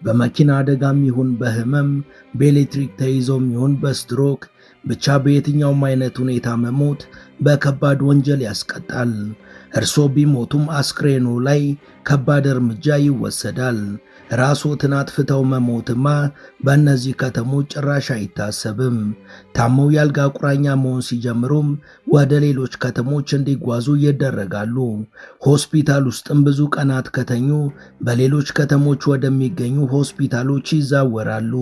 በመኪና አደጋም ይሁን በህመም በኤሌክትሪክ ተይዞም ይሁን በስትሮክ ብቻ በየትኛውም አይነት ሁኔታ መሞት በከባድ ወንጀል ያስቀጣል። እርሶ ቢሞቱም አስክሬኑ ላይ ከባድ እርምጃ ይወሰዳል። ራስዎትን አጥፍተው መሞትማ በእነዚህ ከተሞች ጭራሽ አይታሰብም። ታመው ያልጋ ቁራኛ መሆን ሲጀምሩም ወደ ሌሎች ከተሞች እንዲጓዙ ይደረጋሉ። ሆስፒታል ውስጥም ብዙ ቀናት ከተኙ በሌሎች ከተሞች ወደሚገኙ ሆስፒታሎች ይዛወራሉ።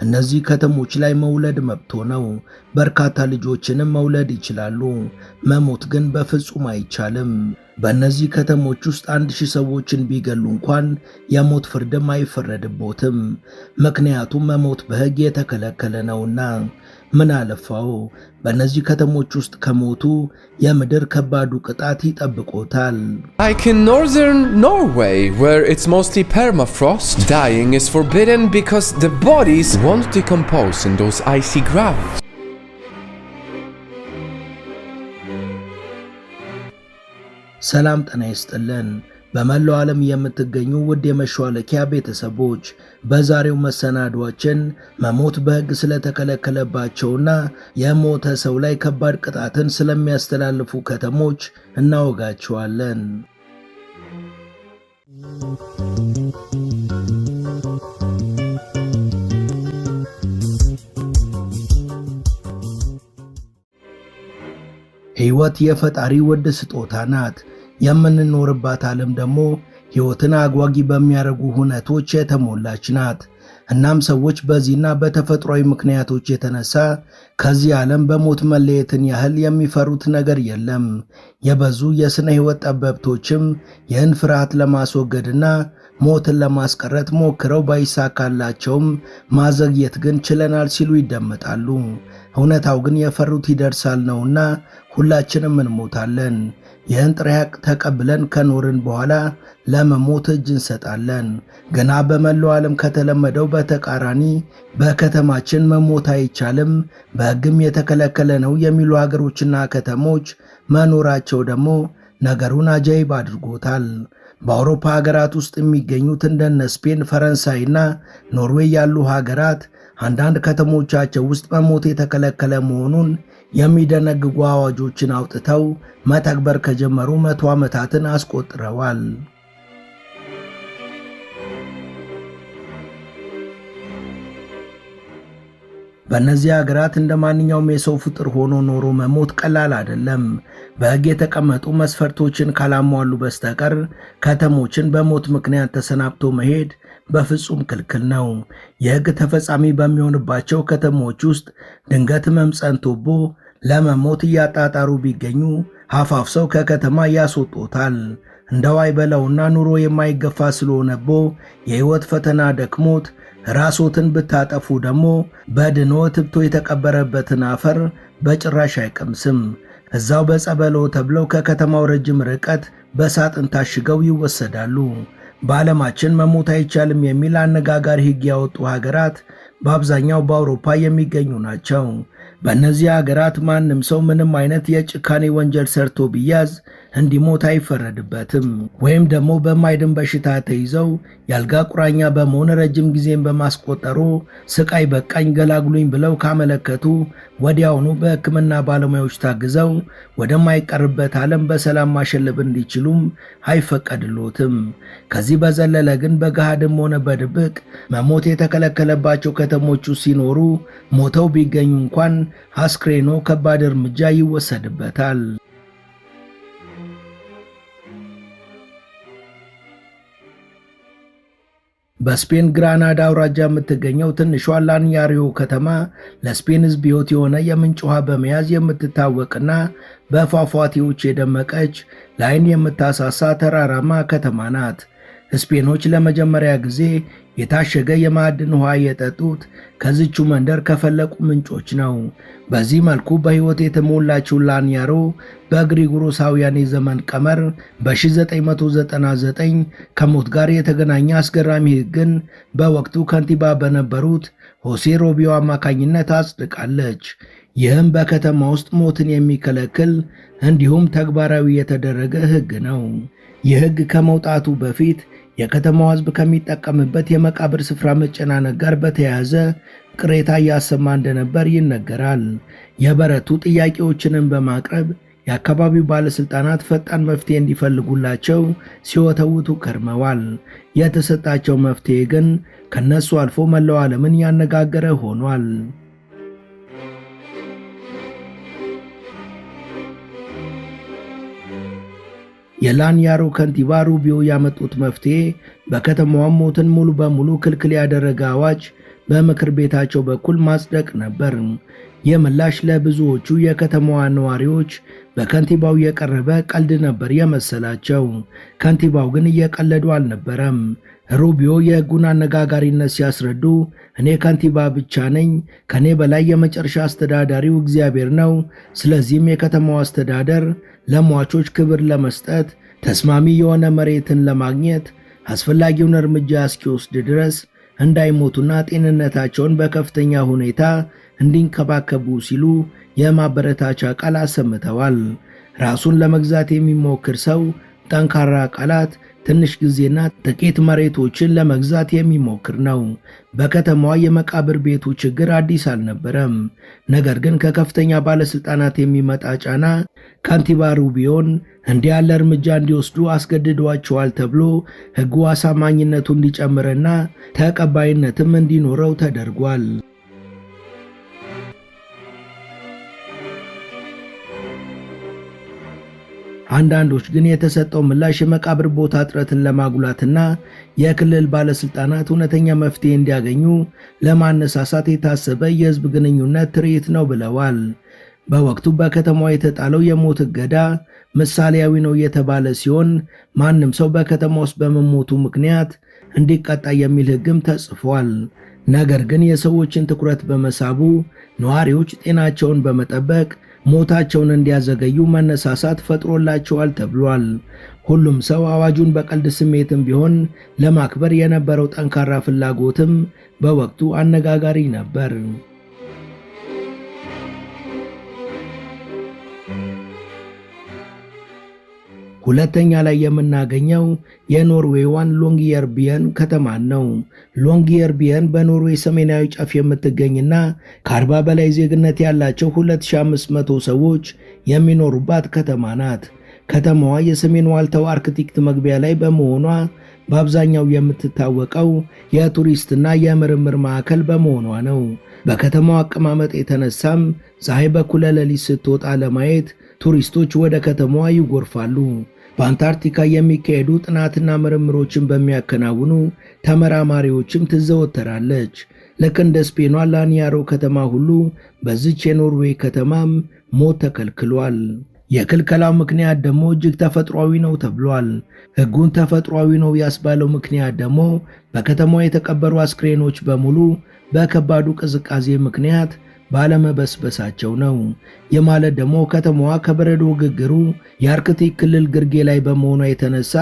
እነዚህ ከተሞች ላይ መውለድ መብቶ ነው። በርካታ ልጆችንም መውለድ ይችላሉ። መሞት ግን በፍጹም አይቻልም። በእነዚህ ከተሞች ውስጥ 1000 ሰዎችን ቢገሉ እንኳን የሞት ፍርድም አይፈረድቦትም። ምክንያቱም መሞት በሕግ የተከለከለ ነውና። ምን አለፋው በእነዚህ ከተሞች ውስጥ ከሞቱ የምድር ከባዱ ቅጣት ይጠብቆታል። Like in northern Norway, where it's mostly permafrost, dying is forbidden because the bodies won't decompose in those icy grounds. ሰላም ጤና ይስጥልን። በመላው ዓለም የምትገኙ ውድ የመሿለኪያ ቤተሰቦች በዛሬው መሰናዷችን መሞት በሕግ ስለተከለከለባቸውና የሞተ ሰው ላይ ከባድ ቅጣትን ስለሚያስተላልፉ ከተሞች እናወጋቸዋለን። ሕይወት የፈጣሪ ውድ ስጦታ ናት። የምንኖርባት ዓለም ደግሞ ሕይወትን አጓጊ በሚያደርጉ ሁነቶች የተሞላች ናት። እናም ሰዎች በዚህና በተፈጥሯዊ ምክንያቶች የተነሳ ከዚህ ዓለም በሞት መለየትን ያህል የሚፈሩት ነገር የለም። የበዙ የሥነ ሕይወት ጠበብቶችም ይህን ፍርሃት ለማስወገድና ሞትን ለማስቀረት ሞክረው ባይሳካላቸውም ማዘግየት ግን ችለናል ሲሉ ይደመጣሉ። እውነታው ግን የፈሩት ይደርሳል ነውና ሁላችንም እንሞታለን። ይህን ጥሬ ሐቅ ተቀብለን ከኖርን በኋላ ለመሞት እጅ እንሰጣለን። ገና በመላው ዓለም ከተለመደው በተቃራኒ በከተማችን መሞት አይቻልም፣ በሕግም የተከለከለ ነው የሚሉ ሀገሮችና ከተሞች መኖራቸው ደግሞ ነገሩን አጃይብ አድርጎታል። በአውሮፓ ሀገራት ውስጥ የሚገኙት እንደነ ስፔን፣ ፈረንሳይና ኖርዌይ ያሉ ሀገራት አንዳንድ ከተሞቻቸው ውስጥ መሞት የተከለከለ መሆኑን የሚደነግጉ አዋጆችን አውጥተው መተግበር ከጀመሩ 100 ዓመታትን አስቆጥረዋል። በእነዚህ ሀገራት እንደ ማንኛውም የሰው ፍጡር ሆኖ ኖሮ መሞት ቀላል አይደለም። በሕግ የተቀመጡ መስፈርቶችን ካላሟሉ በስተቀር ከተሞችን በሞት ምክንያት ተሰናብቶ መሄድ በፍጹም ክልክል ነው። የሕግ ተፈጻሚ በሚሆንባቸው ከተሞች ውስጥ ድንገት ሕመም ጸንቶቦ ለመሞት እያጣጣሩ ቢገኙ ሀፋፍሰው ከከተማ ያስወጡታል። እንደው አይበለውና ኑሮ የማይገፋ ስለሆነቦ የሕይወት ፈተና ደክሞት ራስዎትን ብታጠፉ ደግሞ በድኖ ትብቶ የተቀበረበትን አፈር በጭራሽ አይቀምስም። እዛው በጸበሎ ተብለው ከከተማው ረጅም ርቀት በሳጥን ታሽገው ይወሰዳሉ። በዓለማችን መሞት አይቻልም የሚል አነጋጋሪ ሕግ ያወጡ ሀገራት በአብዛኛው በአውሮፓ የሚገኙ ናቸው። በእነዚህ ሀገራት ማንም ሰው ምንም አይነት የጭካኔ ወንጀል ሰርቶ ቢያዝ እንዲሞት አይፈረድበትም። ወይም ደግሞ በማይድን በሽታ ተይዘው ያልጋ ቁራኛ በመሆን ረጅም ጊዜን በማስቆጠሩ ስቃይ በቃኝ ገላግሉኝ ብለው ካመለከቱ ወዲያውኑ በሕክምና ባለሙያዎች ታግዘው ወደማይቀርበት ዓለም በሰላም ማሸለብ እንዲችሉም አይፈቀድሎትም። ከዚህ በዘለለ ግን በገሃድም ሆነ በድብቅ መሞት የተከለከለባቸው ከተሞቹ ሲኖሩ ሞተው ቢገኙ እንኳን አስክሬኖ ከባድ እርምጃ ይወሰድበታል። በስፔን ግራናዳ አውራጃ የምትገኘው ትንሿ ላንያሪዮ ከተማ ለስፔን ሕዝብ ሕይወት የሆነ የምንጭ ውሃ በመያዝ የምትታወቅና በፏፏቴዎች የደመቀች ለዓይን የምታሳሳ ተራራማ ከተማ ናት። ስፔኖች ለመጀመሪያ ጊዜ የታሸገ የማዕድን ውሃ የጠጡት ከዚቹ መንደር ከፈለቁ ምንጮች ነው። በዚህ መልኩ በሕይወት የተሞላችው ላንያሮ በግሪጎሮሳውያን የዘመን ቀመር በ1999 ከሞት ጋር የተገናኘ አስገራሚ ሕግን በወቅቱ ከንቲባ በነበሩት ሆሴ ሮቢዮ አማካኝነት አጽድቃለች። ይህም በከተማ ውስጥ ሞትን የሚከለክል እንዲሁም ተግባራዊ የተደረገ ሕግ ነው። ይህ ሕግ ከመውጣቱ በፊት የከተማው ሕዝብ ከሚጠቀምበት የመቃብር ስፍራ መጨናነቅ ጋር በተያያዘ ቅሬታ እያሰማ እንደነበር ይነገራል። የበረቱ ጥያቄዎችንም በማቅረብ የአካባቢው ባለስልጣናት ፈጣን መፍትሄ እንዲፈልጉላቸው ሲወተውቱ ከርመዋል። የተሰጣቸው መፍትሄ ግን ከነሱ አልፎ መላው ዓለምን ያነጋገረ ሆኗል። የላንያሮ ከንቲባ ሩቢዮ ያመጡት መፍትሄ በከተማዋም ሞትን ሙሉ በሙሉ ክልክል ያደረገ አዋጅ በምክር ቤታቸው በኩል ማጽደቅ ነበር። ይህ ምላሽ ለብዙዎቹ የከተማዋ ነዋሪዎች በከንቲባው የቀረበ ቀልድ ነበር የመሰላቸው። ከንቲባው ግን እየቀለዱ አልነበረም። ሩቢዮ የሕጉን አነጋጋሪነት ሲያስረዱ እኔ ከንቲባ ብቻ ነኝ፣ ከኔ በላይ የመጨረሻ አስተዳዳሪው እግዚአብሔር ነው። ስለዚህም የከተማው አስተዳደር ለሟቾች ክብር ለመስጠት ተስማሚ የሆነ መሬትን ለማግኘት አስፈላጊውን እርምጃ እስኪወስድ ድረስ እንዳይሞቱና ጤንነታቸውን በከፍተኛ ሁኔታ እንዲንከባከቡ ሲሉ የማበረታቻ ቃል አሰምተዋል። ራሱን ለመግዛት የሚሞክር ሰው ጠንካራ ቃላት፣ ትንሽ ጊዜና ጥቂት መሬቶችን ለመግዛት የሚሞክር ነው። በከተማዋ የመቃብር ቤቱ ችግር አዲስ አልነበረም። ነገር ግን ከከፍተኛ ባለስልጣናት የሚመጣ ጫና ከንቲባ ሩቢዮን እንዲህ ያለ እርምጃ እንዲወስዱ አስገድዷቸዋል ተብሎ ሕጉ አሳማኝነቱ እንዲጨምርና ተቀባይነትም እንዲኖረው ተደርጓል። አንዳንዶች ግን የተሰጠው ምላሽ የመቃብር ቦታ እጥረትን ለማጉላትና የክልል ባለስልጣናት እውነተኛ መፍትሄ እንዲያገኙ ለማነሳሳት የታሰበ የህዝብ ግንኙነት ትርኢት ነው ብለዋል። በወቅቱ በከተማዋ የተጣለው የሞት እገዳ ምሳሌያዊ ነው የተባለ ሲሆን ማንም ሰው በከተማ ውስጥ በመሞቱ ምክንያት እንዲቀጣ የሚል ሕግም ተጽፏል። ነገር ግን የሰዎችን ትኩረት በመሳቡ ነዋሪዎች ጤናቸውን በመጠበቅ ሞታቸውን እንዲያዘገዩ መነሳሳት ፈጥሮላቸዋል ተብሏል። ሁሉም ሰው አዋጁን በቀልድ ስሜትም ቢሆን ለማክበር የነበረው ጠንካራ ፍላጎትም በወቅቱ አነጋጋሪ ነበር። ሁለተኛ ላይ የምናገኘው የኖርዌይዋን ሎንግየርቢየን ከተማን ነው። ሎንግየርቢየን በኖርዌይ ሰሜናዊ ጫፍ የምትገኝና ከ40 በላይ ዜግነት ያላቸው 2500 ሰዎች የሚኖሩባት ከተማ ናት። ከተማዋ የሰሜን ዋልታው አርክቲክ መግቢያ ላይ በመሆኗ በአብዛኛው የምትታወቀው የቱሪስትና የምርምር ማዕከል በመሆኗ ነው። በከተማው አቀማመጥ የተነሳም ፀሐይ በኩለ ሌሊት ስትወጣ ለማየት ቱሪስቶች ወደ ከተማዋ ይጎርፋሉ። በአንታርክቲካ የሚካሄዱ ጥናትና ምርምሮችን በሚያከናውኑ ተመራማሪዎችም ትዘወተራለች። ልክ እንደ ስፔኗ ላንያሮ ከተማ ሁሉ በዚች የኖርዌይ ከተማም ሞት ተከልክሏል። የክልከላው ምክንያት ደግሞ እጅግ ተፈጥሯዊ ነው ተብሏል። ሕጉን ተፈጥሯዊ ነው ያስባለው ምክንያት ደግሞ በከተማዋ የተቀበሩ አስክሬኖች በሙሉ በከባዱ ቅዝቃዜ ምክንያት ባለመበስበሳቸው ነው። የማለት ደግሞ ከተማዋ ከበረዶ ግግሩ የአርክቲክ ክልል ግርጌ ላይ በመሆኗ የተነሳ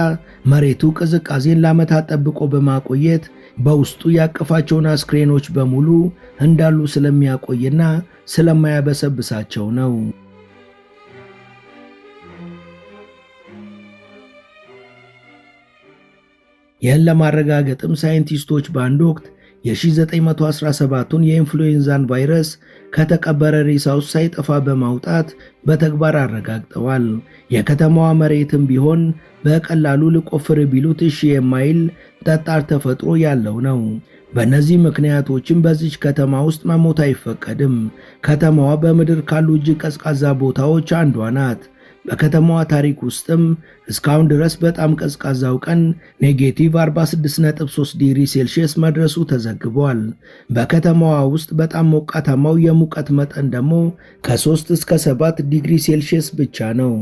መሬቱ ቅዝቃዜን ለዓመታት ጠብቆ በማቆየት በውስጡ ያቀፋቸውን አስክሬኖች በሙሉ እንዳሉ ስለሚያቆይና ስለማያበሰብሳቸው ነው። ይህን ለማረጋገጥም ሳይንቲስቶች በአንድ ወቅት የ1917ቱን የኢንፍሉዌንዛን ቫይረስ ከተቀበረ ሬሳ ውስጥ ሳይጠፋ በማውጣት በተግባር አረጋግጠዋል። የከተማዋ መሬትም ቢሆን በቀላሉ ልቆፍር ቢሉት እሺ የማይል ጠጣር ተፈጥሮ ያለው ነው። በእነዚህ ምክንያቶችም በዚች ከተማ ውስጥ መሞት አይፈቀድም። ከተማዋ በምድር ካሉ እጅግ ቀዝቃዛ ቦታዎች አንዷ ናት። በከተማዋ ታሪክ ውስጥም እስካሁን ድረስ በጣም ቀዝቃዛው ቀን ኔጌቲቭ 46.3 ዲግሪ ሴልሺየስ መድረሱ ተዘግቧል። በከተማዋ ውስጥ በጣም ሞቃታማው የሙቀት መጠን ደግሞ ከ3 እስከ 7 ዲግሪ ሴልሺየስ ብቻ ነው።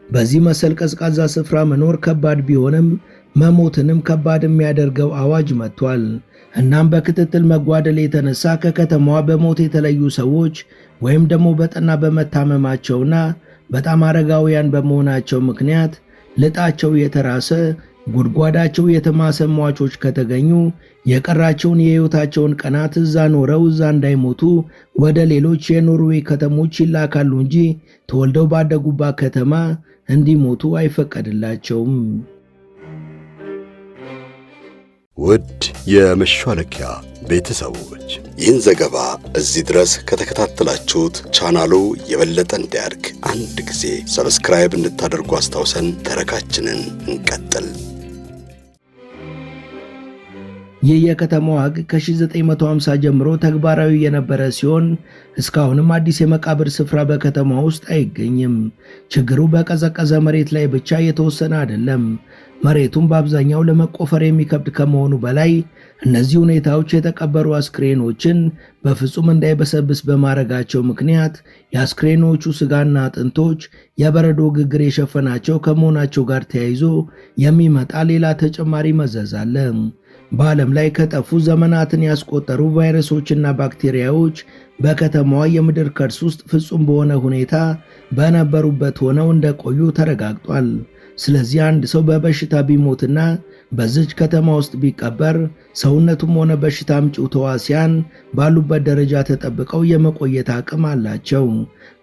በዚህ መሰል ቀዝቃዛ ስፍራ መኖር ከባድ ቢሆንም መሞትንም ከባድ የሚያደርገው አዋጅ መጥቷል። እናም በክትትል መጓደል የተነሳ ከከተማዋ በሞት የተለዩ ሰዎች ወይም ደግሞ በጠና በመታመማቸውና በጣም አረጋውያን በመሆናቸው ምክንያት ልጣቸው የተራሰ ጉድጓዳቸው የተማሰ ሟቾች ከተገኙ የቀራቸውን የሕይወታቸውን ቀናት እዛ ኖረው እዛ እንዳይሞቱ ወደ ሌሎች የኖርዌይ ከተሞች ይላካሉ እንጂ ተወልደው ባደጉባት ከተማ እንዲሞቱ አይፈቀድላቸውም። ውድ የመሿለኪያ ቤተሰቦች ይህን ዘገባ እዚህ ድረስ ከተከታተላችሁት ቻናሉ የበለጠ እንዲያድግ አንድ ጊዜ ሰብስክራይብ እንድታደርጉ አስታውሰን ተረካችንን እንቀጥል። ይህ የከተማዋ ሕግ ከ1950 ጀምሮ ተግባራዊ የነበረ ሲሆን እስካሁንም አዲስ የመቃብር ስፍራ በከተማ ውስጥ አይገኝም። ችግሩ በቀዘቀዘ መሬት ላይ ብቻ የተወሰነ አይደለም። መሬቱም በአብዛኛው ለመቆፈር የሚከብድ ከመሆኑ በላይ እነዚህ ሁኔታዎች የተቀበሩ አስክሬኖችን በፍጹም እንዳይበሰብስ በማድረጋቸው ምክንያት የአስክሬኖቹ ስጋና አጥንቶች የበረዶ ግግር የሸፈናቸው ከመሆናቸው ጋር ተያይዞ የሚመጣ ሌላ ተጨማሪ መዘዝ አለ። በዓለም ላይ ከጠፉ ዘመናትን ያስቆጠሩ ቫይረሶችና ባክቴሪያዎች በከተማዋ የምድር ከርስ ውስጥ ፍጹም በሆነ ሁኔታ በነበሩበት ሆነው እንደቆዩ ተረጋግጧል። ስለዚህ አንድ ሰው በበሽታ ቢሞትና በዚች ከተማ ውስጥ ቢቀበር ሰውነቱም ሆነ በሽታ አምጪው ተዋሲያን ባሉበት ደረጃ ተጠብቀው የመቆየት አቅም አላቸው።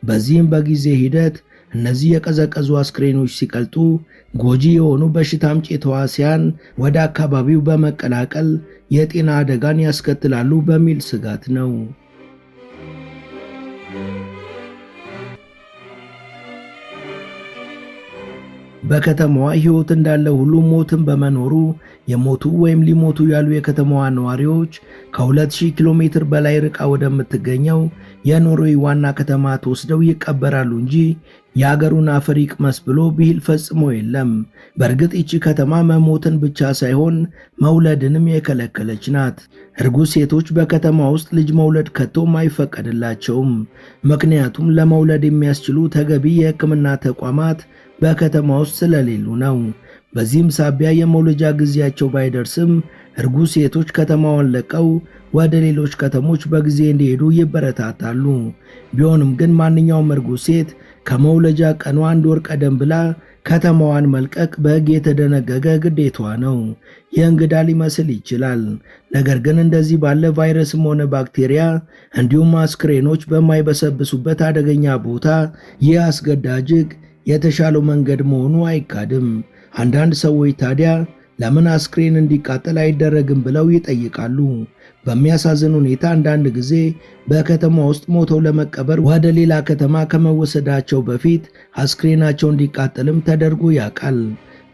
በዚህም በጊዜ ሂደት እነዚህ የቀዘቀዙ አስክሬኖች ሲቀልጡ ጎጂ የሆኑ በሽታ አምጪ ተዋሲያን ወደ አካባቢው በመቀላቀል የጤና አደጋን ያስከትላሉ በሚል ስጋት ነው። በከተማዋ ሕይወት እንዳለ ሁሉ ሞትን በመኖሩ የሞቱ ወይም ሊሞቱ ያሉ የከተማዋ ነዋሪዎች ከ2000 ኪሎ ሜትር በላይ ርቃ ወደምትገኘው የኖርዌይ ዋና ከተማ ተወስደው ይቀበራሉ እንጂ የአገሩን አፈር ይቅመስ ብሎ ብሂል ፈጽሞ የለም። በእርግጥ ይቺ ከተማ መሞትን ብቻ ሳይሆን መውለድንም የከለከለች ናት። እርጉዝ ሴቶች በከተማ ውስጥ ልጅ መውለድ ከቶም አይፈቀድላቸውም። ምክንያቱም ለመውለድ የሚያስችሉ ተገቢ የሕክምና ተቋማት በከተማ ውስጥ ስለሌሉ ነው። በዚህም ሳቢያ የመውለጃ ጊዜያቸው ባይደርስም እርጉዝ ሴቶች ከተማዋን ለቀው ወደ ሌሎች ከተሞች በጊዜ እንዲሄዱ ይበረታታሉ። ቢሆንም ግን ማንኛውም እርጉዝ ሴት ከመውለጃ ቀኗ 1 ወር ቀደም ብላ ከተማዋን መልቀቅ በሕግ የተደነገገ ግዴታዋ ነው። ይህ እንግዳ ሊመስል ይችላል። ነገር ግን እንደዚህ ባለ ቫይረስም ሆነ ባክቴሪያ እንዲሁም አስክሬኖች በማይበሰብሱበት አደገኛ ቦታ ይህ አስገዳጅ ሕግ የተሻለው መንገድ መሆኑ አይካድም። አንዳንድ ሰዎች ታዲያ ለምን አስክሬን እንዲቃጠል አይደረግም ብለው ይጠይቃሉ። በሚያሳዝን ሁኔታ አንዳንድ ጊዜ በከተማ ውስጥ ሞተው ለመቀበር ወደ ሌላ ከተማ ከመወሰዳቸው በፊት አስክሬናቸው እንዲቃጠልም ተደርጎ ያውቃል።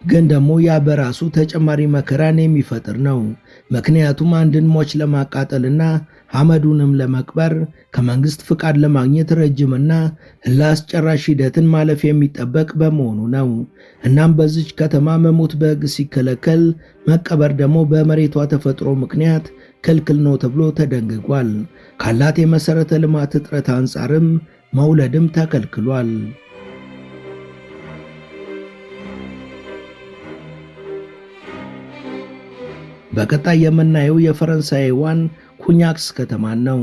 ግን ደግሞ ያ በራሱ ተጨማሪ መከራን የሚፈጥር ነው። ምክንያቱም አንድን ሟች ለማቃጠልና አመዱንም ለመቅበር ከመንግስት ፍቃድ ለማግኘት ረጅምና ለአስጨራሽ ሂደትን ማለፍ የሚጠበቅ በመሆኑ ነው። እናም በዚች ከተማ መሞት በሕግ ሲከለከል፣ መቀበር ደግሞ በመሬቷ ተፈጥሮ ምክንያት ክልክል ነው ተብሎ ተደንግጓል። ካላት የመሰረተ ልማት እጥረት አንጻርም መውለድም ተከልክሏል። በቀጣይ የምናየው የፈረንሳይ ዋን ኩኛክስ ከተማን ነው።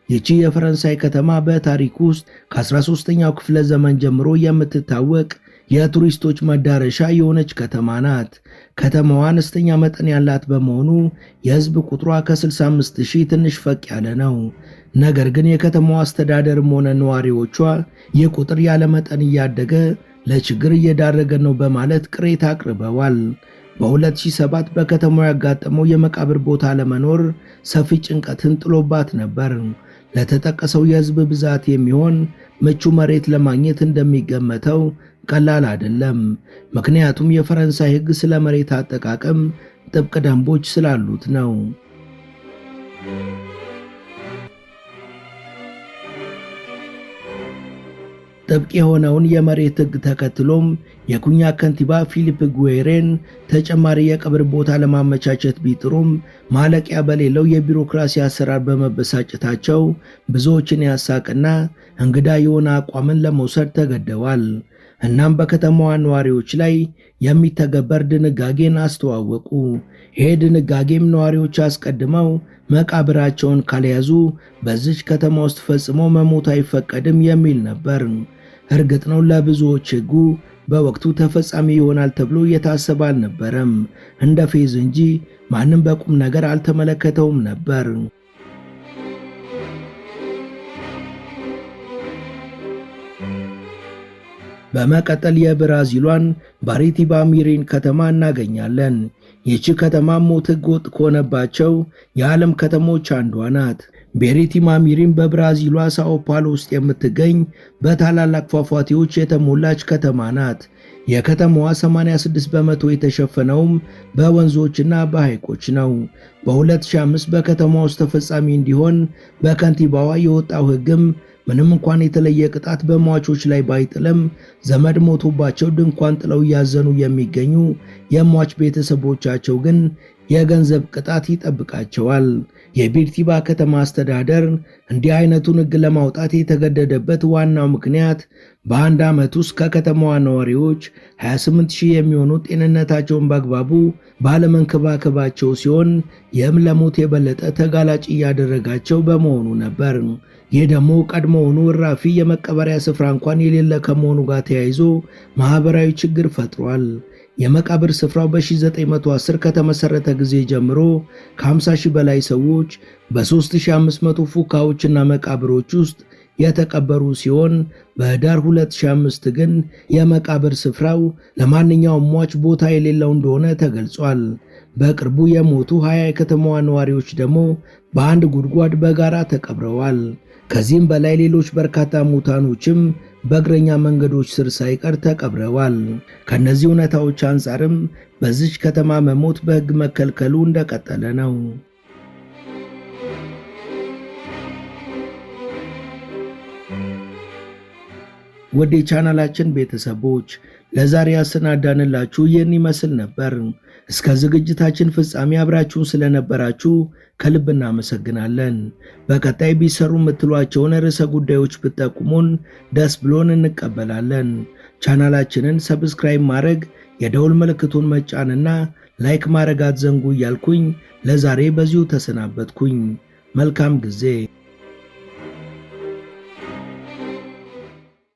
ይቺ የፈረንሳይ ከተማ በታሪክ ውስጥ ከ13ኛው ክፍለ ዘመን ጀምሮ የምትታወቅ የቱሪስቶች መዳረሻ የሆነች ከተማ ናት። ከተማዋ አነስተኛ መጠን ያላት በመሆኑ የህዝብ ቁጥሯ ከ65,000 ትንሽ ፈቅ ያለ ነው። ነገር ግን የከተማዋ አስተዳደርም ሆነ ነዋሪዎቿ ይህ ቁጥር ያለ መጠን እያደገ ለችግር እየዳረገ ነው በማለት ቅሬታ አቅርበዋል። በ2007 በከተማው ያጋጠመው የመቃብር ቦታ ለመኖር ሰፊ ጭንቀትን ጥሎባት ነበር። ለተጠቀሰው የህዝብ ብዛት የሚሆን ምቹ መሬት ለማግኘት እንደሚገመተው ቀላል አይደለም። ምክንያቱም የፈረንሳይ ሕግ ስለ መሬት አጠቃቀም ጥብቅ ደንቦች ስላሉት ነው። ጥብቅ የሆነውን የመሬት ሕግ ተከትሎም የኩኛክ ከንቲባ ፊሊፕ ጉዌሬን ተጨማሪ የቀብር ቦታ ለማመቻቸት ቢጥሩም ማለቂያ በሌለው የቢሮክራሲ አሰራር በመበሳጨታቸው ብዙዎችን ያሳቅና እንግዳ የሆነ አቋምን ለመውሰድ ተገደዋል። እናም በከተማዋ ነዋሪዎች ላይ የሚተገበር ድንጋጌን አስተዋወቁ። ይሄ ድንጋጌም ነዋሪዎች አስቀድመው መቃብራቸውን ካልያዙ በዚች ከተማ ውስጥ ፈጽሞ መሞት አይፈቀድም የሚል ነበር። እርግጥ ነው ለብዙዎች ሕጉ በወቅቱ ተፈጻሚ ይሆናል ተብሎ የታሰበ አልነበረም። እንደ ፌዝ እንጂ ማንም በቁም ነገር አልተመለከተውም ነበር። በመቀጠል የብራዚሏን ባሪቲባ ሚሪን ከተማ እናገኛለን። ይህች ከተማ ሞት ሕገወጥ ከሆነባቸው የዓለም ከተሞች አንዷ ናት። ቤሪቲማ ሚሪን በብራዚሏ ሳኦ ፓውሎ ውስጥ የምትገኝ በታላላቅ ፏፏቴዎች የተሞላች ከተማ ናት። የከተማዋ 86 በመቶ የተሸፈነውም በወንዞችና በሐይቆች ነው። በ2005 በከተማ ውስጥ ተፈጻሚ እንዲሆን በከንቲባዋ የወጣው ሕግም ምንም እንኳን የተለየ ቅጣት በሟቾች ላይ ባይጥልም ዘመድ ሞቶባቸው ድንኳን ጥለው እያዘኑ የሚገኙ የሟች ቤተሰቦቻቸው ግን የገንዘብ ቅጣት ይጠብቃቸዋል። የቤሪቲባ ከተማ አስተዳደር እንዲህ አይነቱን ሕግ ለማውጣት የተገደደበት ዋናው ምክንያት በአንድ ዓመት ውስጥ ከከተማዋ ነዋሪዎች 28,000 የሚሆኑ ጤንነታቸውን በአግባቡ ባለመንከባከባቸው ሲሆን ይህም ለሞት የበለጠ ተጋላጭ እያደረጋቸው በመሆኑ ነበር። ይህ ደግሞ ቀድሞውኑ እራፊ የመቀበሪያ ስፍራ እንኳን የሌለ ከመሆኑ ጋር ተያይዞ ማህበራዊ ችግር ፈጥሯል። የመቃብር ስፍራው በ1910 ከተመሰረተ ጊዜ ጀምሮ ከ50,000 በላይ ሰዎች በ3500 ፉካዎችና መቃብሮች ውስጥ የተቀበሩ ሲሆን በህዳር 2005 ግን የመቃብር ስፍራው ለማንኛውም ሟች ቦታ የሌለው እንደሆነ ተገልጿል። በቅርቡ የሞቱ 20 የከተማዋ ነዋሪዎች ደግሞ በአንድ ጉድጓድ በጋራ ተቀብረዋል። ከዚህም በላይ ሌሎች በርካታ ሙታኖችም በእግረኛ መንገዶች ስር ሳይቀር ተቀብረዋል። ከነዚህ እውነታዎች አንጻርም በዚች ከተማ መሞት በሕግ መከልከሉ እንደቀጠለ ነው። ወደ ቻናላችን ቤተሰቦች ለዛሬ ያሰናዳንላችሁ ይህን ይመስል ነበር። እስከ ዝግጅታችን ፍጻሜ አብራችሁን ስለነበራችሁ ከልብ እናመሰግናለን። በቀጣይ ቢሰሩ የምትሏቸውን ርዕሰ ጉዳዮች ብትጠቁሙን ደስ ብሎን እንቀበላለን። ቻናላችንን ሰብስክራይብ ማድረግ፣ የደውል ምልክቱን መጫንና ላይክ ማድረግ አትዘንጉ እያልኩኝ ለዛሬ በዚሁ ተሰናበትኩኝ። መልካም ጊዜ።